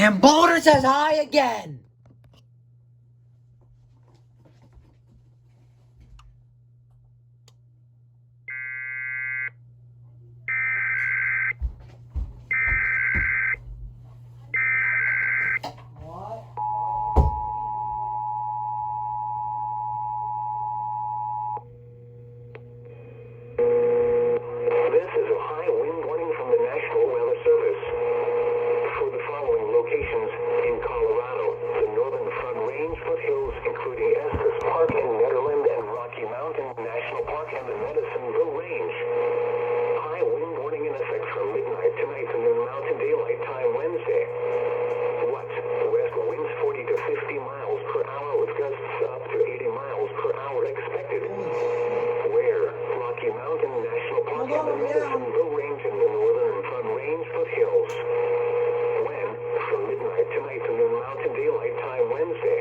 And Boulder says hi again. This is a high wind warning from the National Weather Service. For the following locations in Colorado, the Northern Front Range foothills, including Estes Park in Nederland and Rocky Mountain National Park and the Medicine-Ville Range. High wind warning in effect from midnight tonight to noon Mountain Daylight Time Wednesday. What? West winds 40 to 50 miles per hour with gusts up to 80 miles per hour expected. Where? Rocky Mountain National Park and the Medicine-Ville Range in the Northern Front Range foothills. When? From midnight tonight to noon Mountain Daylight Time Wednesday.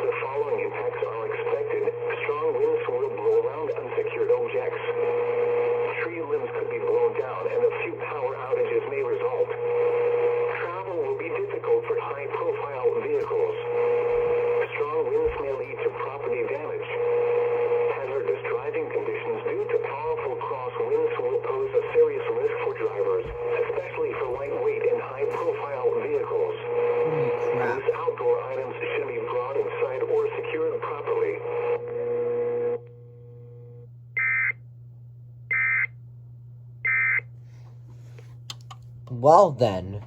The following impacts are expected. Strong winds will blow around unsecured objects. Tree limbs could be blown down and a few power outages may result. Travel will be difficult for high-profile vehicles. Strong winds may lead to property damage. Hazardous driving conditions due to powerful crosswinds will pose a serious risk for drivers, especially for lightweight and high-profile vehicles. Loose outdoor items should be brought inside or secured properly. Well then.